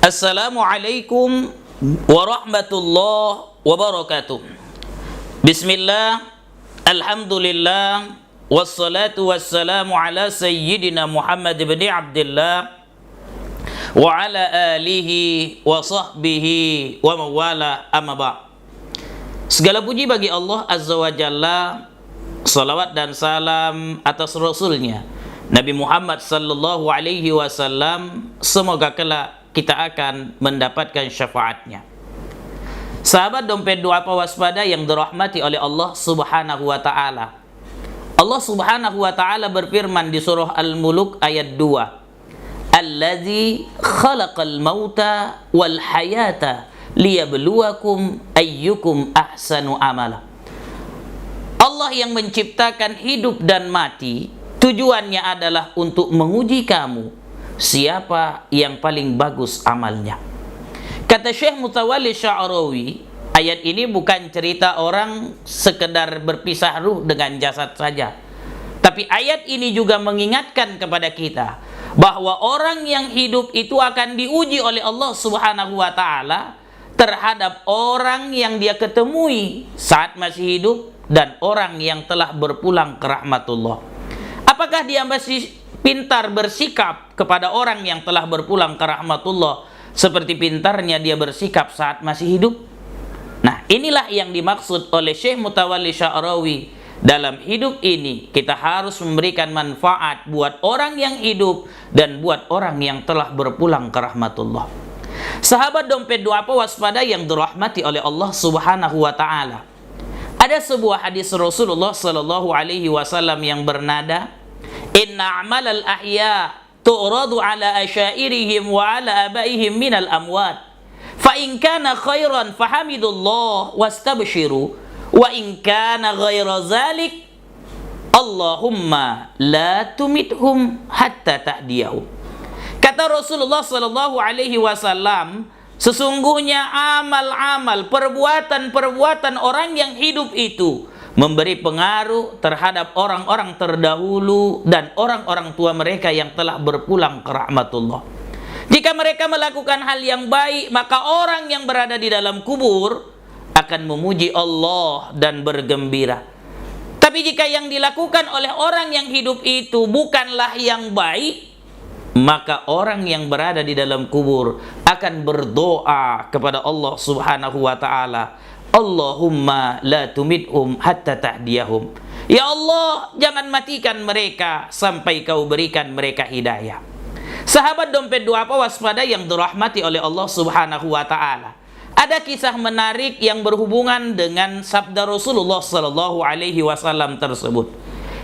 Assalamualaikum warahmatullahi wabarakatuh. Bismillah, alhamdulillah, wassalatu wassalamu ala sayyidina Muhammad ibn Abdullah wa ala alihi wa sahbihi wa mawala, amma ba'. Segala puji bagi Allah Azza wa Jalla, salawat dan salam atas Rasulnya Nabi Muhammad sallallahu alaihi wasallam. Semoga kelak kita akan mendapatkan syafaatnya. Sahabat dompet doa waspada yang dirahmati oleh Allah subhanahu wa ta'ala. Allah subhanahu wa ta'ala berfirman di surah Al-Muluk ayat 2. Allazi khalaqal mauta wal hayata liyabluwakum ayyukum ahsanu amala. Allah yang menciptakan hidup dan mati, tujuannya adalah untuk menguji kamu siapa yang paling bagus amalnya. Kata Syekh Mutawalli Sya'rawi, ayat ini bukan cerita orang sekedar berpisah ruh dengan jasad saja, tapi ayat ini juga mengingatkan kepada kita bahwa orang yang hidup itu akan diuji oleh Allah Subhanahu wa ta'ala terhadap orang yang dia ketemui saat masih hidup dan orang yang telah berpulang ke rahmatullah. Apakah dia masih pintar bersikap kepada orang yang telah berpulang ke rahmatullah seperti pintarnya dia bersikap saat masih hidup? Nah, inilah yang dimaksud oleh Syekh Mutawalli Sya'rawi. Dalam hidup ini kita harus memberikan manfaat buat orang yang hidup dan buat orang yang telah berpulang ke rahmatullah. Sahabat dompet doa waspada yang dirahmati oleh Allah Subhanahu wa ta'ala, ada sebuah hadis Rasulullah sallallahu alaihi wasallam yang bernada, inna a'malal ahya tu'radu ala asyairihim wa ala abaihim minal amwat fa in kana khairan fahamidullah wastabshiru wa in kana ghaira zalik Allahumma la tumithum hatta tahdiyahum. Kata Rasulullah sallallahu alaihi wasallam, sesungguhnya amal-amal, perbuatan-perbuatan orang yang hidup itu memberi pengaruh terhadap orang-orang terdahulu dan orang-orang tua mereka yang telah berpulang ke rahmatullah. Jika mereka melakukan hal yang baik, maka orang yang berada di dalam kubur akan memuji Allah dan bergembira. Tapi jika yang dilakukan oleh orang yang hidup itu bukanlah yang baik, maka orang yang berada di dalam kubur akan berdoa kepada Allah Subhanahu wa ta'ala, Allahumma la tumithum hatta tahdiyahum. Ya Allah, jangan matikan mereka sampai kau berikan mereka hidayah. Sahabat dompet doa waspada yang dirahmati oleh Allah Subhanahu wa ta'ala, ada kisah menarik yang berhubungan dengan sabda Rasulullah sallallahu alaihi wasallam tersebut.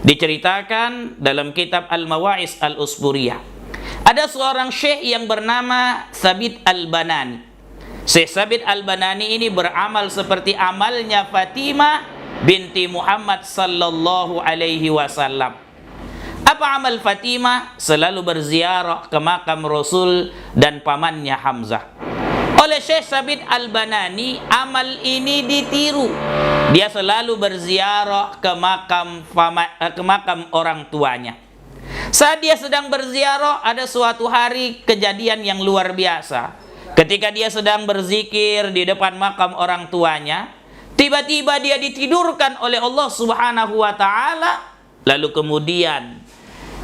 Diceritakan dalam kitab Al-Mawa'iz Al-Usburiyah. Ada seorang syekh yang bernama Sabit Al-Banani. Syekh Sabit Al-Banani ini beramal seperti amalnya Fatimah binti Muhammad sallallahu alaihi wasallam. Apa amal Fatimah? Selalu berziarah ke makam Rasul dan pamannya Hamzah. Oleh Syekh Sabit Al-Banani, amal ini ditiru. Dia selalu berziarah ke makam orang tuanya. Saat dia sedang berziarah, ada suatu hari kejadian yang luar biasa. Ketika dia sedang berzikir di depan makam orang tuanya, tiba-tiba dia ditidurkan oleh Allah Subhanahu wa ta'ala. Lalu kemudian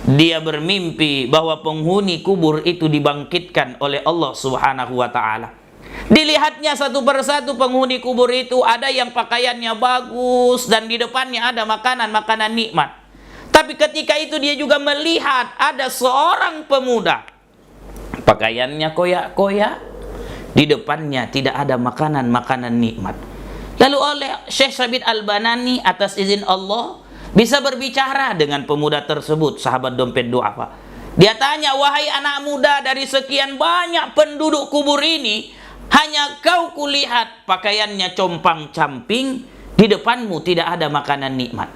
dia bermimpi bahwa penghuni kubur itu dibangkitkan oleh Allah Subhanahu wa ta'ala. Dilihatnya satu persatu penghuni kubur itu, ada yang pakaiannya bagus dan di depannya ada makanan-makanan nikmat. Tapi ketika itu dia juga melihat ada seorang pemuda, pakaiannya koyak-koyak, di depannya tidak ada makanan-makanan nikmat. Lalu oleh Syekh Sabit Al-Banani atas izin Allah bisa berbicara dengan pemuda tersebut, sahabat dompet doa apa. Dia tanya, wahai anak muda, dari sekian banyak penduduk kubur ini, hanya kau kulihat pakaiannya compang-camping, di depanmu tidak ada makanan nikmat.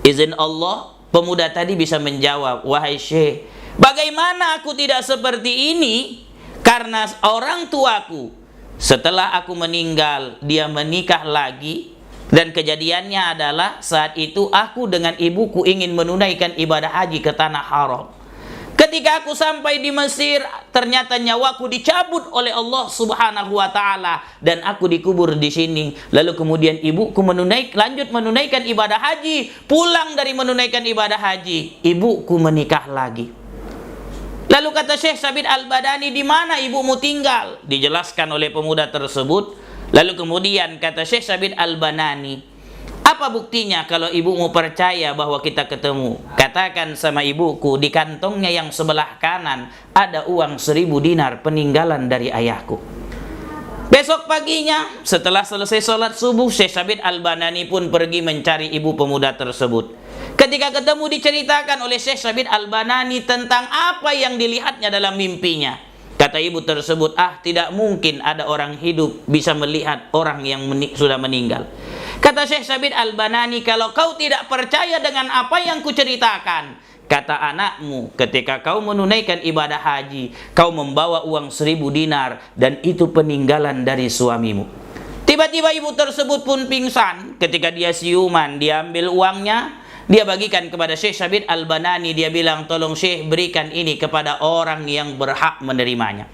Izin Allah, pemuda tadi bisa menjawab, wahai Syekh, bagaimana aku tidak seperti ini? Karena orang tuaku setelah aku meninggal, dia menikah lagi. Dan kejadiannya adalah saat itu aku dengan ibuku ingin menunaikan ibadah haji ke tanah haram. Ketika aku sampai di Mesir, ternyata nyawaku dicabut oleh Allah Subhanahu wa taala dan aku dikubur di sini. Lalu kemudian ibuku lanjut menunaikan ibadah haji. Pulang dari menunaikan ibadah haji, ibuku menikah lagi. Lalu kata Syekh Sabit Al-Badani, di mana ibumu tinggal? Dijelaskan oleh pemuda tersebut. Lalu kemudian kata Syekh Sabit Al-Badani, apa buktinya kalau ibumu percaya bahwa kita ketemu? Katakan sama ibuku, di kantongnya yang sebelah kanan ada uang 1000 dinar peninggalan dari ayahku. Besok paginya setelah selesai sholat subuh, Syekh Sabit Al-Badani pun pergi mencari ibu pemuda tersebut. Ketika ketemu diceritakan oleh Syekh Sabit Al-Badani tentang apa yang dilihatnya dalam mimpinya. Kata ibu tersebut, tidak mungkin ada orang hidup bisa melihat orang yang sudah meninggal. Kata Syekh Sabit Al-Badani, kalau kau tidak percaya dengan apa yang kuceritakan, kata anakmu, ketika kau menunaikan ibadah haji, kau membawa uang 1000 dinar dan itu peninggalan dari suamimu. Tiba-tiba ibu tersebut pun pingsan. Ketika dia siuman, dia ambil uangnya, dia bagikan kepada Syekh Sabit Al-Badani. Dia bilang, tolong Syekh berikan ini kepada orang yang berhak menerimanya.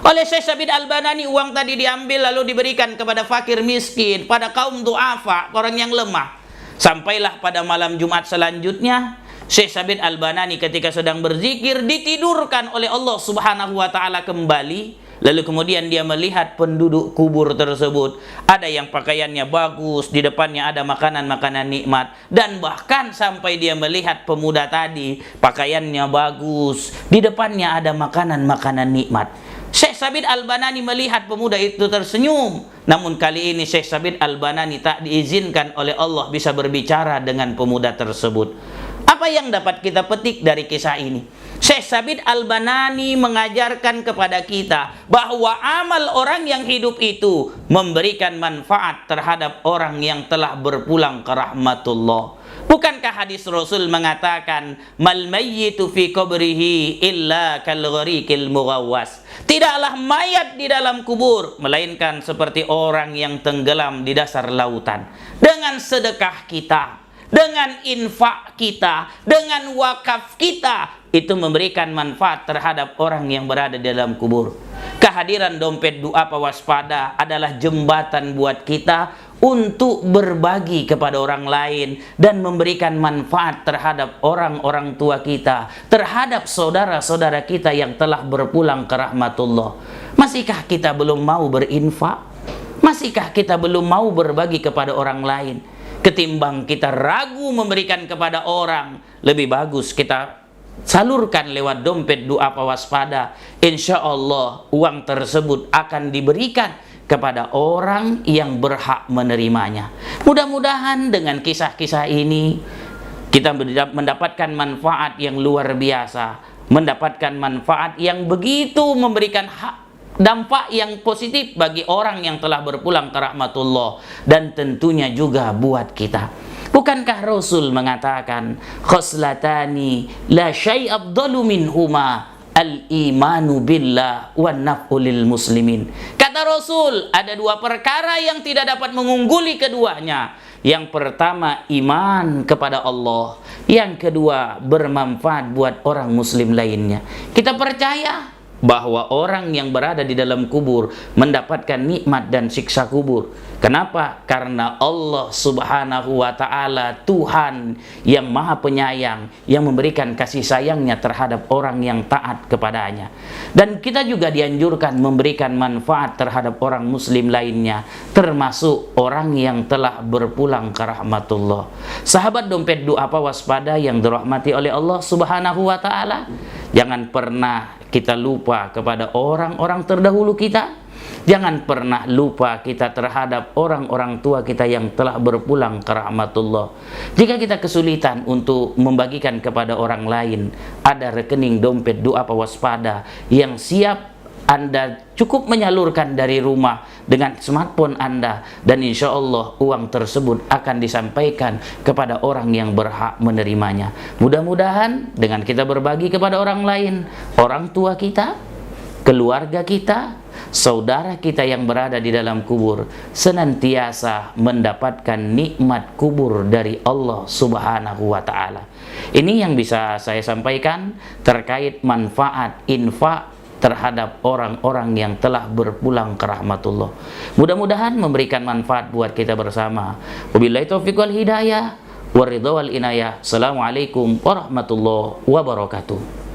Oleh Syekh Sabit Al-Badani, uang tadi diambil lalu diberikan kepada fakir miskin, pada kaum du'afa, orang yang lemah. Sampailah pada malam Jumat selanjutnya, Syekh Sabit Al-Badani ketika sedang berzikir ditidurkan oleh Allah Subhanahu wa taala kembali. Lalu kemudian dia melihat penduduk kubur tersebut, ada yang pakaiannya bagus, di depannya ada makanan-makanan nikmat, dan bahkan sampai dia melihat pemuda tadi pakaiannya bagus, di depannya ada makanan-makanan nikmat. Syekh Sabit Al-Badani melihat pemuda itu tersenyum. Namun kali ini Syekh Sabit Al-Badani tak diizinkan oleh Allah bisa berbicara dengan pemuda tersebut. Apa yang dapat kita petik dari kisah ini? Syekh Sabit Al-Badani mengajarkan kepada kita bahwa amal orang yang hidup itu memberikan manfaat terhadap orang yang telah berpulang ke rahmatullah. Bukankah hadis Rasul mengatakan, mal mayyitu fi qabrihi illa kal ghariqil mughawwas. Tidaklah mayat di dalam kubur melainkan seperti orang yang tenggelam di dasar lautan. Dengan sedekah kita, dengan infak kita, dengan wakaf kita, itu memberikan manfaat terhadap orang yang berada di dalam kubur. Kehadiran dompet doa pewaspada adalah jembatan buat kita untuk berbagi kepada orang lain dan memberikan manfaat terhadap orang-orang tua kita, terhadap saudara-saudara kita yang telah berpulang ke rahmatullah. Masihkah kita belum mau berinfak? Masihkah kita belum mau berbagi kepada orang lain? Ketimbang kita ragu memberikan kepada orang, lebih bagus kita salurkan lewat dompet doa pewaspada. Insya Allah uang tersebut akan diberikan kepada orang yang berhak menerimanya. Mudah-mudahan dengan kisah-kisah ini kita mendapatkan manfaat yang luar biasa, mendapatkan manfaat yang begitu memberikan dampak yang positif bagi orang yang telah berpulang ke rahmatullah, dan tentunya juga buat kita. Bukankah Rasul mengatakan, khoslatani la syai' afdalu minhuma al-imanu billah wa naf'u lil muslimin. Kata Rasul, ada dua perkara yang tidak dapat mengungguli keduanya. Yang pertama, iman kepada Allah. Yang kedua, bermanfaat buat orang muslim lainnya. Kita percaya bahwa orang yang berada di dalam kubur mendapatkan nikmat dan siksa kubur. Kenapa? Karena Allah Subhanahu wa ta'ala, Tuhan yang maha penyayang, yang memberikan kasih sayangnya terhadap orang yang taat kepadanya. Dan kita juga dianjurkan memberikan manfaat terhadap orang muslim lainnya, termasuk orang yang telah berpulang ke rahmatullah. Sahabat dompet doa pewaspada yang dirahmati oleh Allah Subhanahu wa ta'ala, jangan pernah kita lupa kepada orang-orang terdahulu kita. Jangan pernah lupa kita terhadap orang-orang tua kita yang telah berpulang ke rahmatullah. Jika kita kesulitan untuk membagikan kepada orang lain, ada rekening dompet doa pewaspada yang siap Anda cukup menyalurkan dari rumah dengan smartphone Anda, dan insya Allah uang tersebut akan disampaikan kepada orang yang berhak menerimanya. Mudah-mudahan dengan kita berbagi kepada orang lain, orang tua kita, keluarga kita, saudara kita yang berada di dalam kubur senantiasa mendapatkan nikmat kubur dari Allah Subhanahu wa taala. Ini yang bisa saya sampaikan terkait manfaat infak terhadap orang-orang yang telah berpulang ke rahmatullah. Mudah-mudahan memberikan manfaat buat kita bersama. Wabillahi taufiq wal hidayah, waridha wal inayah. Assalamualaikum warahmatullahi wabarakatuh.